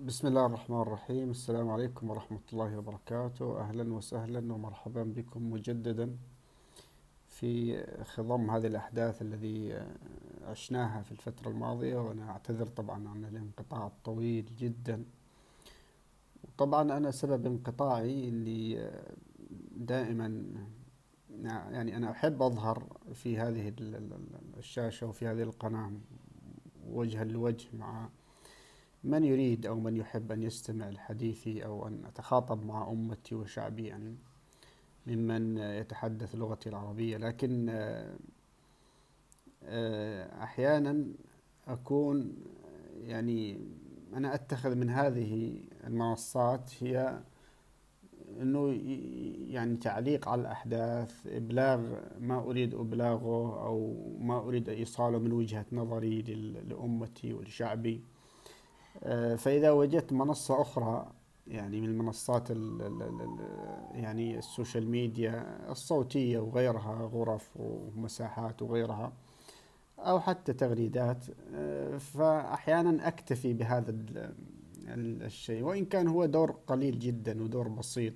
بسم الله الرحمن الرحيم. السلام عليكم ورحمة الله وبركاته. أهلا وسهلا ومرحبا بكم مجددا في خضم هذه الأحداث الذي عشناها في الفترة الماضية، وأنا أعتذر طبعا عن الانقطاع الطويل جدا. وطبعا أنا سبب انقطاعي اللي دائما يعني أنا أحب أظهر في هذه الشاشة وفي هذه القناة وجها لوجه مع من يريد أو من يحب أن يستمع لحديثي أو أن أتخاطب مع أمتي وشعبي، يعني ممن يتحدث لغتي العربية. لكن أحيانا أكون يعني أنا أتخذ من هذه المنصات هي أنه يعني تعليق على الأحداث، إبلاغ ما أريد إبلاغه أو ما أريد إيصاله من وجهة نظري لأمتي ولشعبي. فإذا وجدت منصة أخرى يعني من المنصات يعني السوشيال ميديا الصوتية وغيرها، غرف ومساحات وغيرها، أو حتى تغريدات، فأحيانا أكتفي بهذا الشيء، وإن كان هو دور قليل جدا ودور بسيط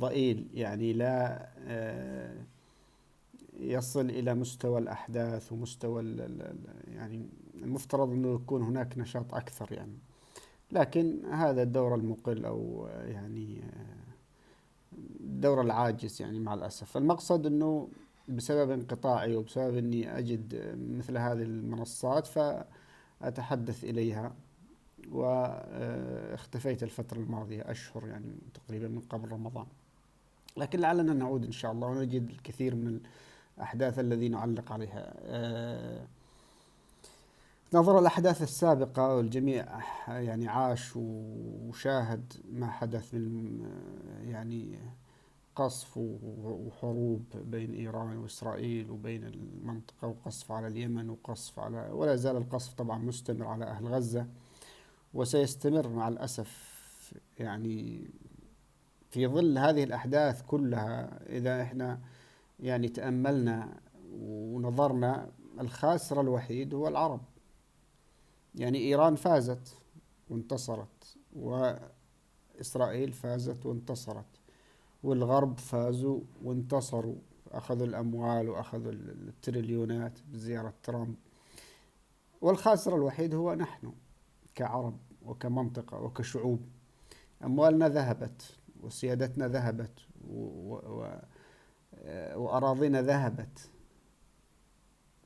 ضئيل، يعني لا يصل إلى مستوى الأحداث ومستوى يعني المفترض أنه يكون هناك نشاط أكثر يعني. لكن هذا الدور المقل أو يعني الدور العاجز، يعني مع الأسف. المقصد أنه بسبب انقطاعي وبسبب أني أجد مثل هذه المنصات فأتحدث إليها، واختفيت الفترة الماضية أشهر، يعني تقريبا من قبل رمضان. لكن لعلنا نعود إن شاء الله ونجد الكثير من الأحداث الذي نعلق عليها. نظرا الأحداث السابقة، والجميع يعني عاش وشاهد ما حدث من يعني قصف وحروب بين إيران وإسرائيل وبين المنطقة، وقصف على اليمن وقصف على، ولا زال القصف طبعا مستمر على أهل غزة، وسيستمر مع الأسف. يعني في ظل هذه الأحداث كلها، إذا إحنا يعني تأملنا ونظرنا، الخاسر الوحيد هو العرب. يعني إيران فازت وانتصرت، وإسرائيل فازت وانتصرت، والغرب فازوا وانتصروا، أخذوا الأموال وأخذوا التريليونات بزيارة ترامب. والخاسر الوحيد هو نحن كعرب وكمنطقة وكشعوب. أموالنا ذهبت، وسيادتنا ذهبت، وأراضينا ذهبت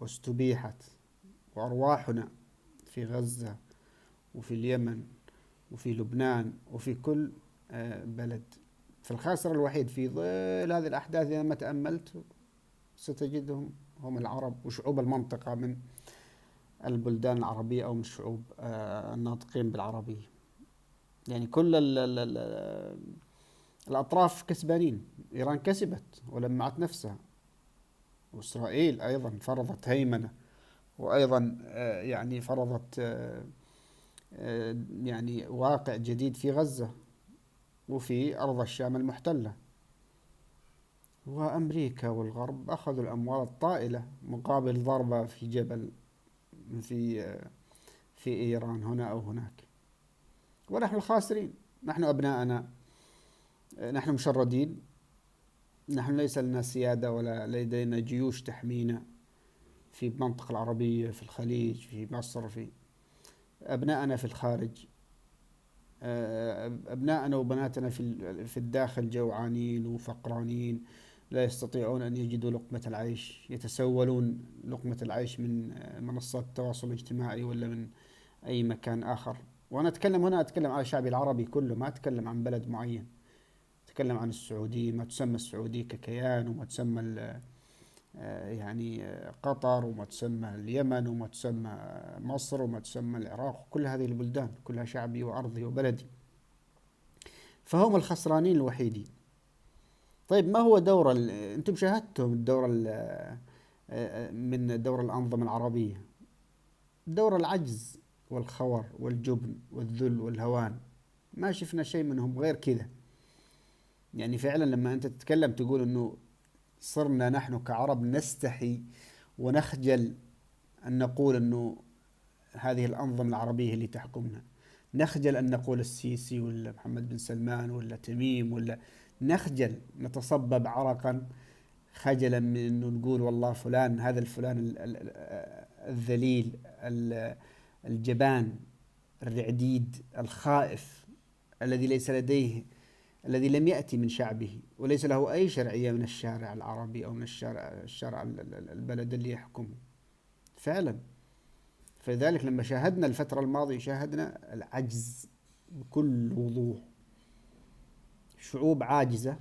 واستبيحت، وأرواحنا في غزة وفي اليمن وفي لبنان وفي كل بلد. فالخاسر الوحيد في ظل هذه الأحداث إذا ما تأملت ستجدهم هم العرب وشعوب المنطقة من البلدان العربية، أو من الشعوب الناطقين بالعربية. يعني كل الأطراف كسبانين. إيران كسبت ولمعت نفسها، وإسرائيل أيضا فرضت هيمنة، وأيضا يعني فرضت يعني واقع جديد في غزة وفي أرض الشام المحتلة. وأمريكا والغرب أخذوا الأموال الطائلة مقابل ضربة في جبل في في إيران هنا أو هناك، ونحن الخاسرين. نحن أبناءنا نحن مشردين، نحن ليس لنا سيادة ولا لدينا جيوش تحمينا في المنطقة العربية، في الخليج، في مصر، في أبناءنا في الخارج. أبناءنا وبناتنا في الداخل جوعانين وفقرانين، لا يستطيعون أن يجدوا لقمة العيش، يتسولون لقمة العيش من منصات التواصل الاجتماعي ولا من أي مكان آخر. وأنا أتكلم هنا، أتكلم على الشعب العربي كله، ما أتكلم عن بلد معين. أتكلم عن السعودية، ما تسمى السعودية ككيان، وما تسمى يعني قطر، وما تسمى اليمن، وما تسمى مصر، وما تسمى العراق. كل هذه البلدان كلها شعبي وأرضي وبلدي، فهم الخسرانين الوحيدين. طيب ما هو دور أنتم شاهدتم الدور من دور الأنظمة العربية؟ دور العجز والخور والجبن والذل والهوان. ما شفنا شيء منهم غير كذا. يعني فعلا لما أنت تتكلم تقول أنه صرنا نحن كعرب نستحي ونخجل أن نقول أنه هذه الأنظمة العربية اللي تحكمنا. نخجل أن نقول السيسي ولا محمد بن سلمان ولا تميم، ولا نخجل نتصبب عرقا خجلا من أنه نقول والله فلان، هذا الفلان الذليل الجبان الرعديد الخائف الذي ليس لديه، الذي لم يأتي من شعبه وليس له أي شرعية من الشارع العربي أو من الشارع البلد اللي يحكمه فعلا. فلذلك لما شاهدنا الفترة الماضية شاهدنا العجز بكل وضوح، شعوب عاجزة،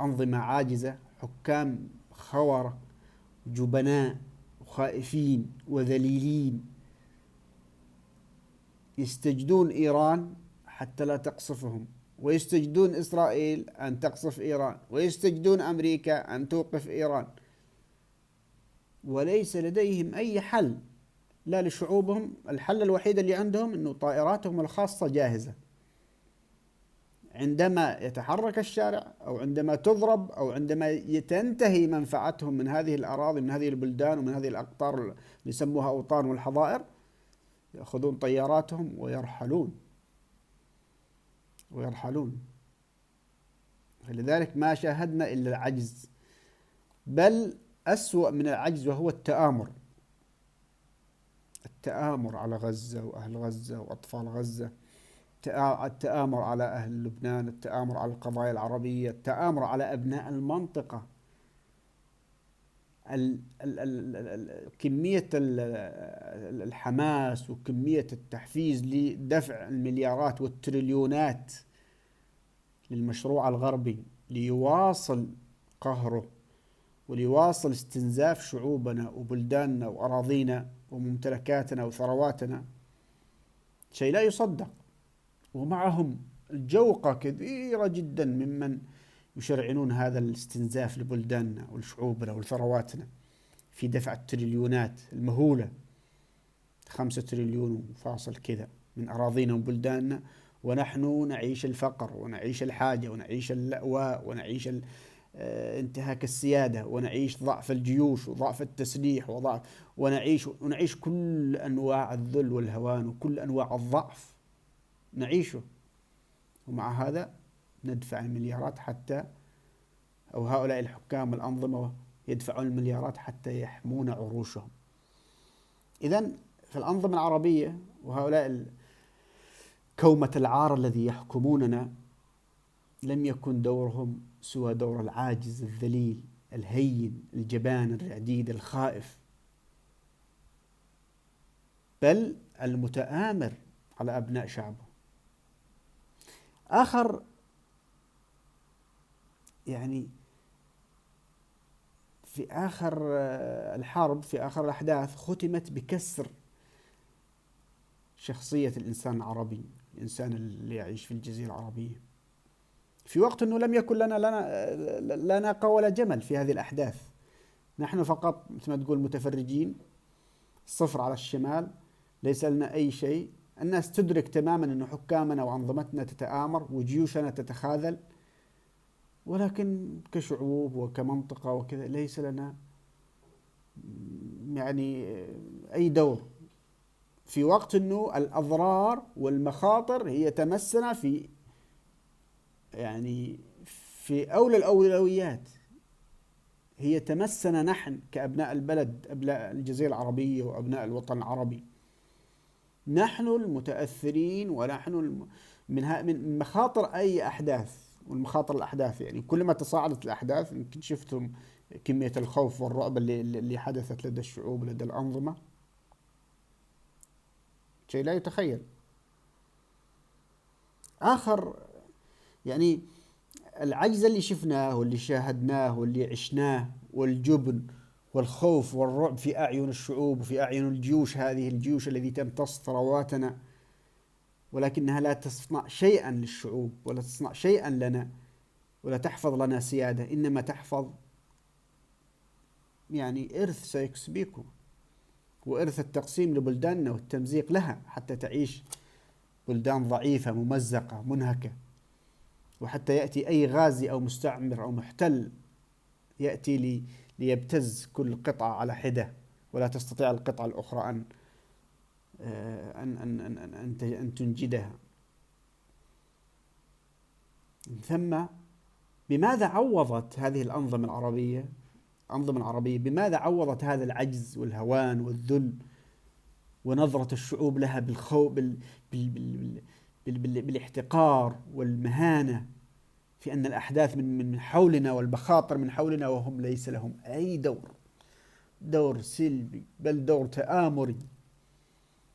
أنظمة عاجزة، حكام خورة جبناء وخائفين وذليلين يستجدون إيران حتى لا تقصفهم، ويستجدون إسرائيل أن تقصف إيران، ويستجدون أمريكا أن توقف إيران، وليس لديهم أي حل لا لشعوبهم. الحل الوحيد اللي عندهم أنه طائراتهم الخاصة جاهزة، عندما يتحرك الشارع أو عندما تضرب أو عندما تنتهي منفعتهم من هذه الأراضي، من هذه البلدان ومن هذه الأقطار اللي يسموها أوطان والحظائر، يأخذون طياراتهم ويرحلون. لذلك ما شاهدنا إلا العجز، بل أسوأ من العجز وهو التآمر على غزة وأهل غزة وأطفال غزة، التآمر على أهل لبنان، التآمر على القضايا العربية، التآمر على أبناء المنطقة. كمية الحماس وكمية التحفيز لدفع المليارات والتريليونات للمشروع الغربي ليواصل قهره وليواصل استنزاف شعوبنا وبلداننا وأراضينا وممتلكاتنا وثرواتنا شيء لا يصدق. ومعهم الجوقة كثيرة جدا ممن يشرعنون هذا الاستنزاف لبلداننا ولشعوبنا ولثرواتنا في دفع التريليونات المهولة، 5 تريليون فاصل كذا من أراضينا وبلداننا، ونحن نعيش الفقر ونعيش الحاجة ونعيش اللأواء ونعيش انتهاك السيادة ونعيش ضعف الجيوش وضعف التسليح ونعيش كل أنواع الذل والهوان وكل أنواع الضعف نعيشه. ومع هذا ندفع المليارات حتى، أو هؤلاء الحكام الأنظمة يدفعون المليارات حتى يحمون عروشهم. إذن في الأنظمة العربية وهؤلاء كومة العار الذي يحكموننا لم يكن دورهم سوى دور العاجز الذليل الهين الجبان الرعديد الخائف، بل المتآمر على أبناء شعبه. آخر يعني في آخر الحرب، في آخر الأحداث، ختمت بكسر شخصية الإنسان العربي، الإنسان اللي يعيش في الجزيرة العربية، في وقت أنه لم يكن لا ناقة ولا جمل في هذه الأحداث. نحن فقط مثل ما تقول متفرجين، صفر على الشمال، ليس لنا أي شيء. الناس تدرك تماما أن حكامنا وأنظمتنا تتآمر وجيوشنا تتخاذل، ولكن كشعوب وكمنطقة وكذا ليس لنا يعني أي دور، في وقت أنه الأضرار والمخاطر هي تمسنا في يعني في أولى الأولويات، هي تمسنا نحن كأبناء البلد، أبناء الجزيرة العربية وأبناء الوطن العربي، نحن المتأثرين ونحن من مخاطر أي أحداث. والمخاطر الأحداث يعني كلما تصاعدت الأحداث، يمكن شفتم كمية الخوف والرعب اللي حدثت لدى الشعوب لدى الأنظمة، شيء لا يتخيل. آخر يعني العجز اللي شفناه واللي شاهدناه واللي عشناه، والجبن والخوف والرعب في أعين الشعوب وفي أعين الجيوش، هذه الجيوش التي تمتص ثرواتنا ولكنها لا تصنع شيئا للشعوب ولا تصنع شيئا لنا ولا تحفظ لنا سيادة، إنما تحفظ يعني إرث سيكسبيكو، وإرث التقسيم لبلداننا والتمزيق لها حتى تعيش بلدان ضعيفة ممزقة منهكة، وحتى يأتي أي غازي أو مستعمر أو محتل يأتي ليبتز كل قطعة على حدة، ولا تستطيع القطعة الأخرى أن أن تنجدها. ثم بماذا عوضت هذه الأنظمة العربية بماذا عوضت هذا العجز والهوان والذل ونظرة الشعوب لها بالاحتقار والمهانة، في أن الأحداث من حولنا والمخاطر من حولنا وهم ليس لهم أي دور سلبي، بل دور تآمري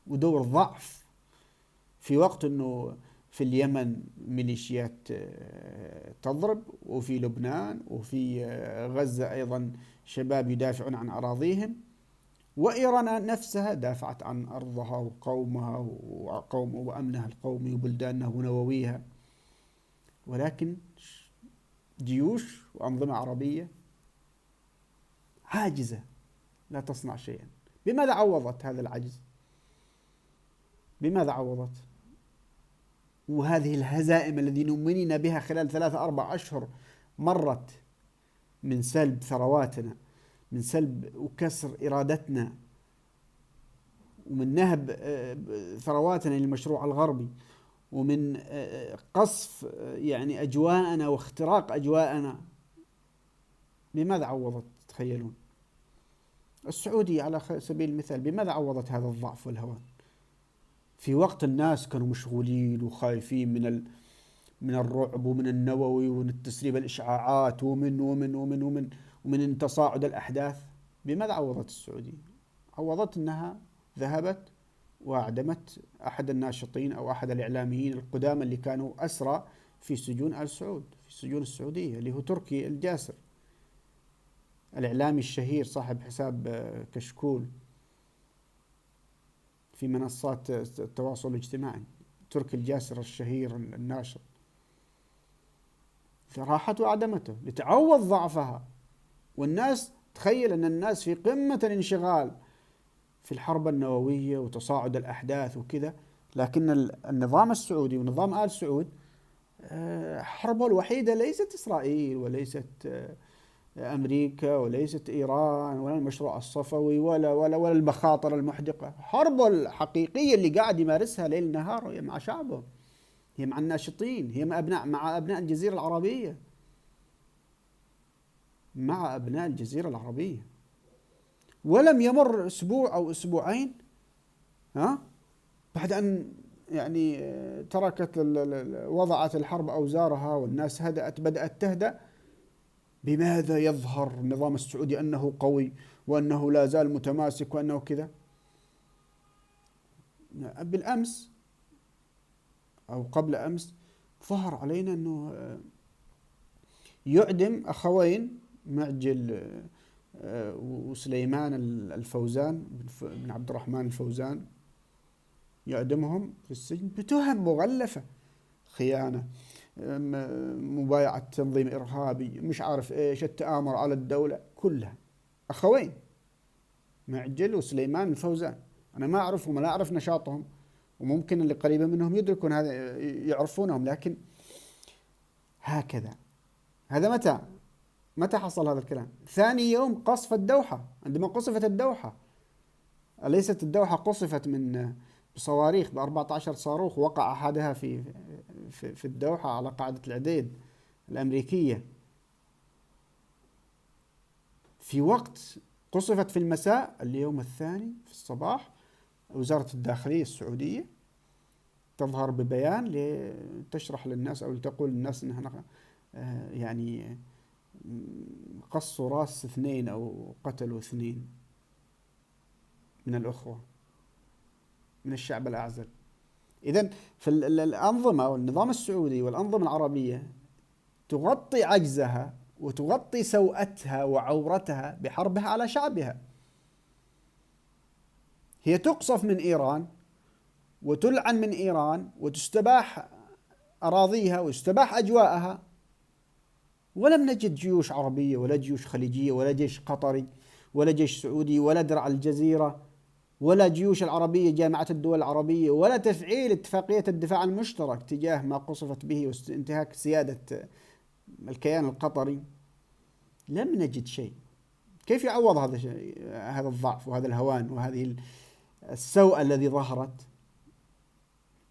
ودور ضعف. في وقت أنه في اليمن ميليشيات تضرب، وفي لبنان وفي غزة أيضا شباب يدافعون عن أراضيهم، وإيران نفسها دافعت عن أرضها وقومها وأمنها القومي وبلدانها ونوويها. ولكن جيوش وأنظمة عربية عاجزة لا تصنع شيئا. بماذا عوضت هذا العجز؟ بماذا عوضت؟ وهذه الهزائم التي نمنينا بها خلال 3-4 أشهر مرت من سلب ثرواتنا، من سلب وكسر إرادتنا، ومن نهب ثرواتنا للمشروع الغربي، ومن قصف يعني أجواءنا واختراق أجواءنا. بماذا عوضت؟ تخيلون السعودية على سبيل المثال بماذا عوضت هذا الضعف والهوان؟ في وقت الناس كانوا مشغولين وخايفين من الرعب ومن النووي ومن تسريب الإشعاعات ومن تصاعد الأحداث، بماذا عوضت السعودية؟ عوضت أنها ذهبت وأعدمت أحد الناشطين أو أحد الإعلاميين القدامى اللي كانوا أسرى في سجون آل سعود، في سجون السعودية، اللي هو تركي الجاسر، الإعلامي الشهير صاحب حساب كشكول في منصات التواصل الاجتماعي، تركي الجاسر الشهير الناشط. فراحت وأعدمته لتعوض ضعفها. والناس تخيل أن الناس في قمة الانشغال في الحرب النووية وتصاعد الأحداث وكذا، لكن النظام السعودي ونظام آل سعود حربه الوحيدة ليست إسرائيل وليست أمريكا وليست إيران ولا المشروع الصفوي ولا المخاطر المحدقة. حربه الحقيقية اللي قاعد يمارسها ليل نهار هي مع شعبه، هي مع الناشطين، هي مع أبناء الجزيرة العربية، مع أبناء الجزيرة العربية. ولم يمر أسبوع أو أسبوعين بعد أن يعني وضعت الحرب أوزارها والناس بدأت تهدأ، بماذا يظهر النظام السعودي أنه قوي وأنه لا زال متماسك وأنه كذا؟ بالأمس أو قبل أمس ظهر علينا أنه يعدم أخوين معجل وسليمان الفوزان بن عبد الرحمن الفوزان، يعدمهم في السجن بتهم مغلفة، خيانة، مبايعة تنظيم إرهابي، مش عارف إيش، التآمر على الدولة، كلها أخوين معجل وسليمان الفوزان. أنا ما أعرفهم ولا أعرف نشاطهم، وممكن اللي قريبة منهم يدركون هذا يعرفونهم، لكن هكذا. هذا متى حصل هذا الكلام؟ ثاني يوم قصف الدوحة، عندما قصفت الدوحة. أليست الدوحة قصفت بصواريخ ب14 صاروخ، وقع أحدها في الدوحة على قاعدة العديد الأمريكية. في وقت قصفت في المساء اليوم الثاني في الصباح، وزارة الداخلية السعودية تظهر ببيان لتشرح للناس أو لتقول للناس أنها يعني قصوا راس 2 أو قتلوا 2 من الأخوة من الشعب الأعزل. إذن فالأنظمة والنظام السعودي والأنظمة العربية تغطي عجزها وتغطي سوءتها وعورتها بحربها على شعبها. هي تقصف من إيران وتلعن من إيران وتستباح أراضيها ويستباح أجواءها، ولم نجد جيوش عربية ولا جيوش خليجية ولا جيش قطري ولا جيش سعودي ولا درع الجزيرة ولا جيوش العربية جامعة الدول العربية ولا تفعيل اتفاقية الدفاع المشترك تجاه ما قصفت به وانتهاك سيادة الكيان القطري. لم نجد شيء. كيف يعوض هذا الضعف وهذا الهوان وهذه السوء الذي ظهرت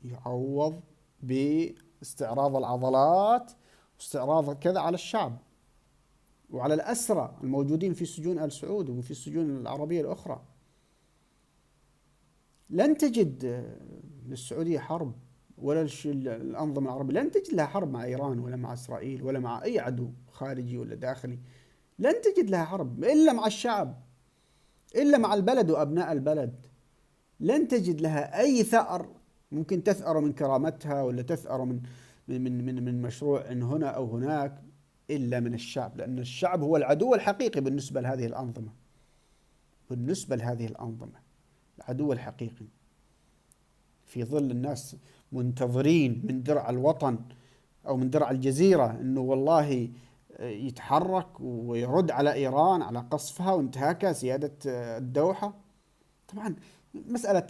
يعوض باستعراض العضلات واستعراض كذا على الشعب وعلى الأسرى الموجودين في سجون آل سعود وفي السجون العربية الأخرى. لن تجد للسعودية حرب ولا الأنظمة العربية لن تجد لها حرب مع إيران ولا مع إسرائيل ولا مع أي عدو خارجي ولا داخلي. لن تجد لها حرب إلا مع الشعب، إلا مع البلد وأبناء البلد. لن تجد لها أي ثأر ممكن تثأر من كرامتها ولا تثأر من مشروع هنا أو هناك إلا من الشعب، لأن الشعب هو العدو الحقيقي بالنسبة لهذه الأنظمة. بالنسبة لهذه الأنظمة العدو الحقيقي، في ظل الناس منتظرين من درع الوطن أو من درع الجزيرة أنه والله يتحرك ويرد على إيران على قصفها وانتهاكها سيادة الدوحة. طبعا مسألة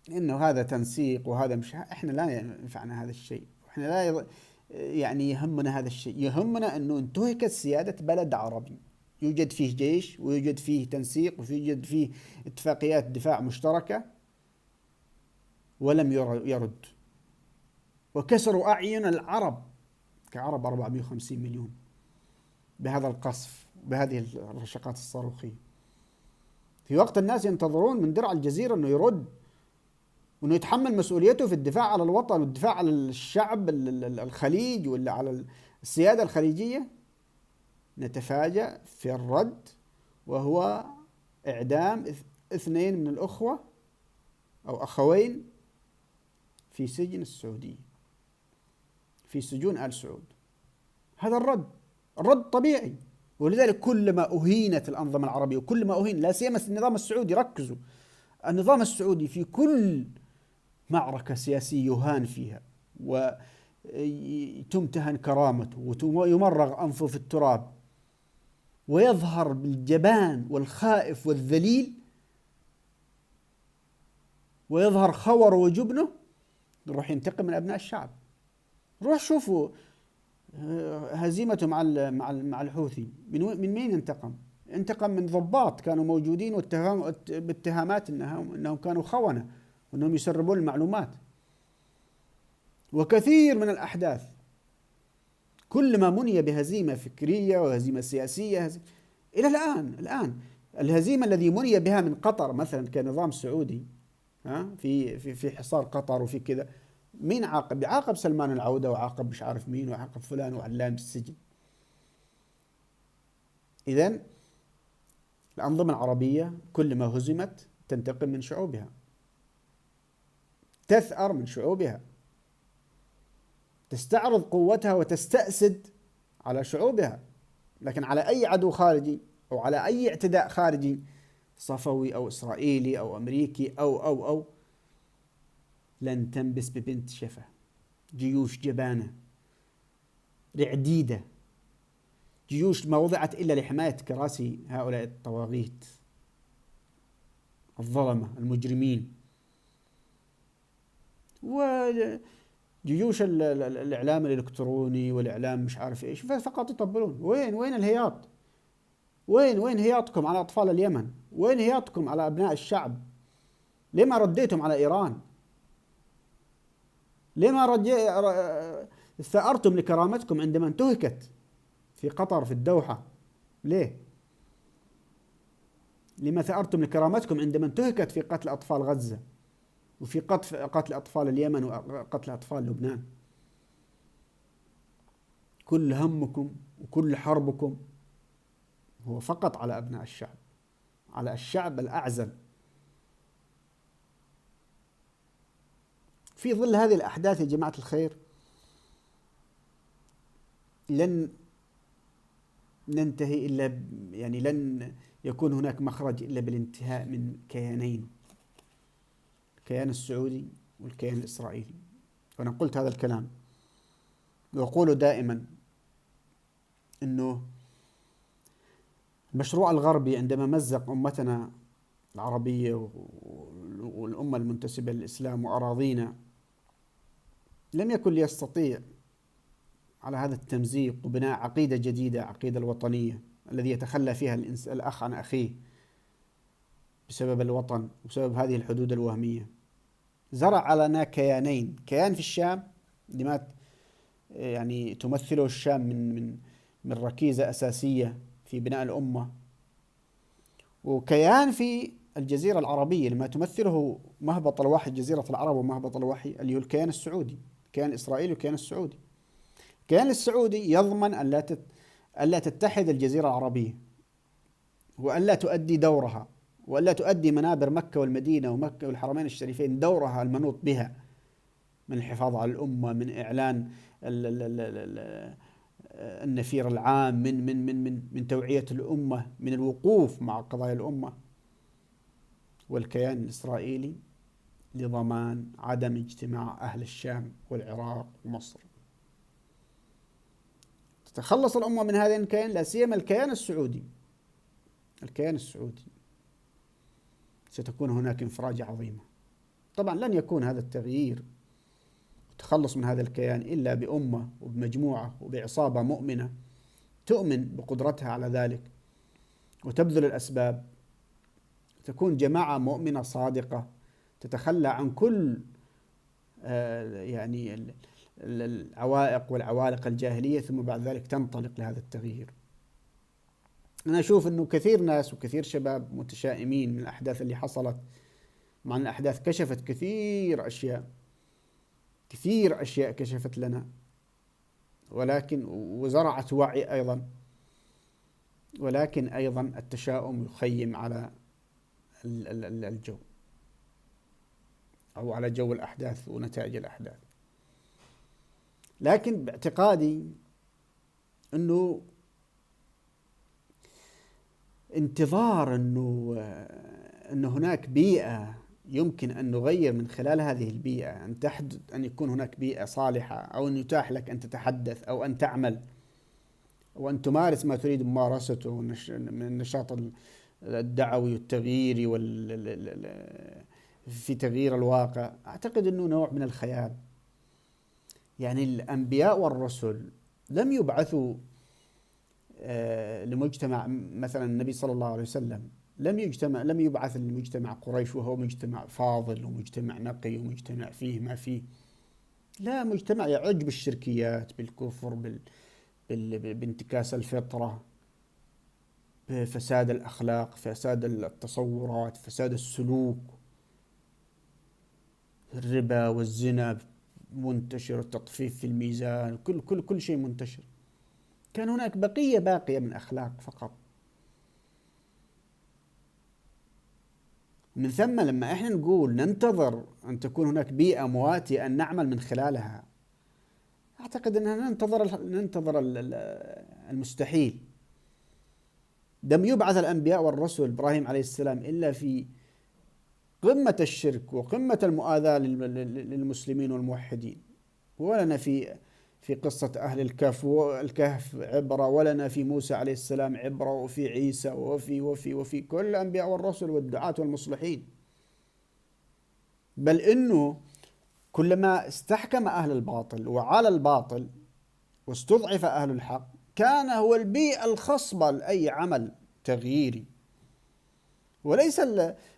إنه هذا تنسيق وهذا مش، إحنا لا ينفعنا هذا الشيء، إحنا لا يعني يهمنا هذا الشيء. يهمنا أنه انتهكت سيادة بلد عربي يوجد فيه جيش ويوجد فيه تنسيق ويوجد فيه اتفاقيات دفاع مشتركة، ولم يرد. وكسروا أعين العرب كعرب 450 مليون بهذا القصف بهذه الرشقات الصاروخية، في وقت الناس ينتظرون من درع الجزيرة أنه يرد وأنه يتحمل مسؤوليته في الدفاع على الوطن والدفاع على الشعب الخليج ولا على السيادة الخليجية. نتفاجأ في الرد وهو إعدام 2 من الأخوة أو أخوين في سجن السعودية، في سجون آل سعود. هذا الرد طبيعي. ولذلك كلما أهينت الأنظمة العربية وكلما أهين لا سيما النظام السعودي، ركزوا، النظام السعودي في كل معركة سياسية يهان فيها وتمتهن كرامته ويمرغ أنفه في التراب ويظهر بالجبان والخائف والذليل ويظهر خوره وجبنه، يروح ينتقم من أبناء الشعب. روح شوفوا هزيمته مع الحوثي، من مين انتقم؟ انتقم من ضباط كانوا موجودين باتهامات انهم كانوا خونة وانهم يسربون المعلومات. وكثير من الأحداث كلما مني بهزيمة فكرية وهزيمة سياسية إلى الآن الهزيمة الذي مني بها من قطر مثلا كنظام سعودي في حصار قطر وفي كذا، مين عاقب؟ عاقب سلمان العودة وعاقب مش عارف مين وعاقب فلان وعلام بالسجن. إذن الأنظمة العربية كلما هزمت تنتقم من شعوبها، تثأر من شعوبها، تستعرض قوتها وتستأسد على شعوبها. لكن على أي عدو خارجي أو على أي اعتداء خارجي صفوي أو إسرائيلي أو أمريكي أو لن تنبس ببنت شفة. جيوش جبانة رعديدة، جيوش ما وضعت إلا لحماية كراسي هؤلاء الطواغيت الظلمة المجرمين. وجيوش الإعلام الإلكتروني والإعلام مش عارف إيش فقط يطبلون. وين الهياط؟ وين هياطكم على أطفال اليمن؟ وين هياطكم على أبناء الشعب؟ لما رديتم على إيران؟ لما ثأرتم لكرامتكم عندما انتهكت في قطر في الدوحة؟ ليه؟ لما ثأرتم لكرامتكم عندما انتهكت في قتل أطفال غزة وفي قتل أطفال اليمن وقتل أطفال لبنان؟ كل همكم وكل حربكم هو فقط على أبناء الشعب، على الشعب الأعزل. في ظل هذه الأحداث يا جماعة الخير لن ننتهي إلا يعني لن يكون هناك مخرج إلا بالانتهاء من كيانين، الكيان السعودي والكيان الإسرائيلي. وأنا قلت هذا الكلام وأقول دائما أنه المشروع الغربي عندما مزق أمتنا العربية والأمة المنتسبة للإسلام وأراضينا لم يكن ليستطيع على هذا التمزيق وبناء عقيدة جديدة، عقيدة الوطنية الذي يتخلى فيها الأخ عن أخيه بسبب الوطن وبسبب هذه الحدود الوهمية. زرع لنا كيانين، كيان في الشام لما يعني تمثله الشام من ركيزة أساسية في بناء الأمة، وكيان في الجزيرة العربية لما تمثله مهبط الوحي جزيرة العرب ومهبط الوحي اللي هو الكيان السعودي، الكيان الإسرائيلي والكيان السعودي. الكيان السعودي يضمن أن لا تتحد الجزيرة العربية، وأن لا تؤدي دورها، وأن لا تؤدي منابر مكة والمدينة ومكة والحرمين الشريفين دورها المنوط بها من الحفاظ على الأمة، من إعلان النفير العام، من توعية الأمة، من الوقوف مع قضايا الأمة. والكيان الإسرائيلي لضمان عدم اجتماع أهل الشام والعراق ومصر. تتخلص الأمة من هذين الكيان، لا سيما الكيان السعودي. الكيان السعودي ستكون هناك انفراجة عظيمة. طبعا لن يكون هذا التغيير والتخلص من هذا الكيان إلا بأمة وبمجموعة وبعصابة مؤمنة تؤمن بقدرتها على ذلك وتبذل الأسباب. تكون جماعة مؤمنة صادقة تتخلى عن كل يعني العوائق والعوالق الجاهلية، ثم بعد ذلك تنطلق لهذا التغيير. أنا أشوف أنه كثير ناس وكثير شباب متشائمين من الأحداث اللي حصلت، مع أن الأحداث كشفت كثير أشياء كشفت لنا، ولكن وزرعت وعي أيضا، ولكن أيضا التشاؤم يخيم على الجو أو على جو الأحداث ونتائج الأحداث. لكن باعتقادي أنه انتظار أنه هناك بيئة يمكن أن نغير من خلال هذه البيئة، أن يكون هناك بيئة صالحة، أو أن يتاح لك أن تتحدث أو أن تعمل وأن تمارس ما تريد ممارسته من النشاط الدعوي والتغييري في تغيير الواقع. أعتقد أنه نوع من الخيال. يعني الأنبياء والرسل لم يبعثوا لمجتمع، مثلا النبي صلى الله عليه وسلم لم يبعث لمجتمع قريش وهو مجتمع فاضل ومجتمع نقي ومجتمع فيه ما فيه، لا، مجتمع يعج بالشركيات، بالكفر، بانتكاس الفطرة، بفساد الأخلاق، فساد التصورات، فساد السلوك، الربا والزنا منتشر، التطفيف في الميزان، كل شيء منتشر. كان هناك بقية باقية من أخلاق فقط. من ثم لما احنا نقول ننتظر أن تكون هناك بيئة مواتية أن نعمل من خلالها، أعتقد أننا ننتظر المستحيل. لم يبعث الأنبياء والرسل إبراهيم عليه السلام إلا في قمة الشرك وقمة المؤاذاة للمسلمين والموحدين، ولنا في قصة أهل الكهف عبرة، ولنا في موسى عليه السلام عبرة، وفي عيسى، وفي كل الأنبياء والرسل والدعاة والمصلحين. بل إنه كلما استحكم أهل الباطل وعلى الباطل واستضعف أهل الحق، كان هو البيئة الخصبة لأي عمل تغييري. وليس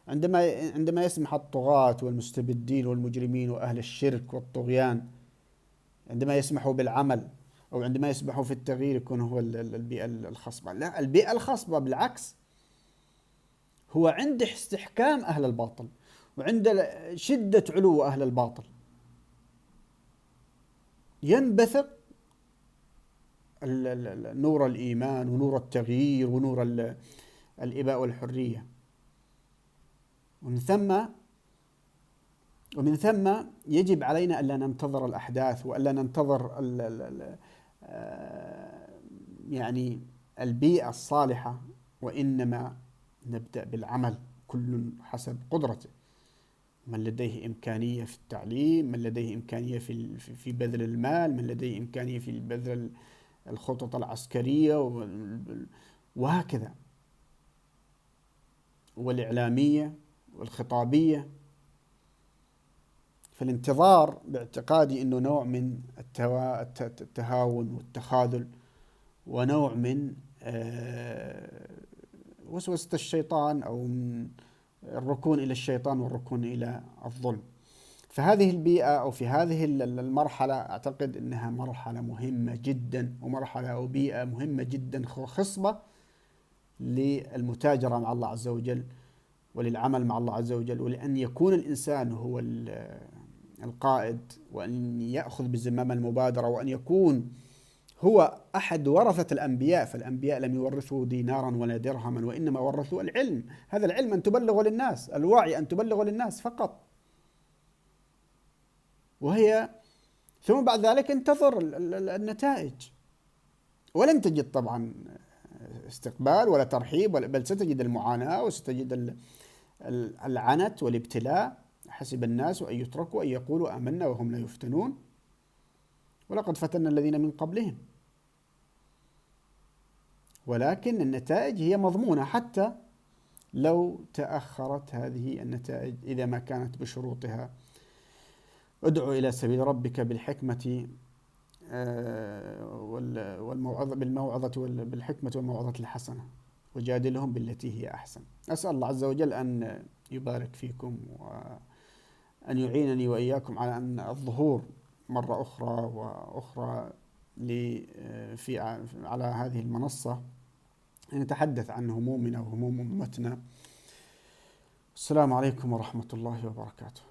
عندما يسمح الطغاة والمستبدين والمجرمين وأهل الشرك والطغيان عندما يسمحوا بالعمل أو عندما يسمحوا في التغيير يكون هو البيئة الخصبة. لا، البيئة الخصبة بالعكس هو عند استحكام أهل الباطل وعند شدة علو أهل الباطل ينبثق نور الإيمان ونور التغيير ونور الإباء والحرية. ومن ثم يجب علينا ألا ننتظر الأحداث وألا ننتظر يعني البيئة الصالحة، وإنما نبدأ بالعمل، كل حسب قدرته. من لديه إمكانية في التعليم، من لديه إمكانية في بذل المال، من لديه إمكانية في بذل الخطط العسكرية وهكذا، والإعلامية والخطابية. فالانتظار باعتقادي أنه نوع من التهاون والتخاذل، ونوع من وسوسة الشيطان، أو من الركون إلى الشيطان والركون إلى الظلم. فهذه البيئة أو في هذه المرحلة أعتقد أنها مرحلة مهمة جدا، ومرحلة أو بيئة مهمة جدا، خصبة للمتاجرة مع الله عز وجل وللعمل مع الله عز وجل، ولأن يكون الإنسان هو القائد، وأن يأخذ بزمام المبادرة، وأن يكون هو أحد ورثة الأنبياء. فالأنبياء لم يورثوا دينارا ولا درهما، وإنما ورثوا العلم. هذا العلم أن تبلغه للناس، الوعي أن تبلغه للناس فقط. ثم بعد ذلك انتظر النتائج. ولن تجد طبعا استقبال ولا ترحيب، بل ستجد المعاناة، وستجد العنت والابتلاء. حسب الناس أن يتركوا أن يقولوا آمنا وهم لا يفتنون، ولقد فتنا الذين من قبلهم. ولكن النتائج هي مضمونة حتى لو تأخرت هذه النتائج، إذا ما كانت بشروطها. ادعو إلى سبيل ربك بالحكمة بالحكمة والموعظة الحسنة، وجادلهم بالتي هي أحسن. أسأل الله عز وجل أن يبارك فيكم، وأن يعينني وإياكم على أن الظهور مرة أخرى على هذه المنصة، نتحدث عن همومنا وهموم أمتنا. السلام عليكم ورحمة الله وبركاته.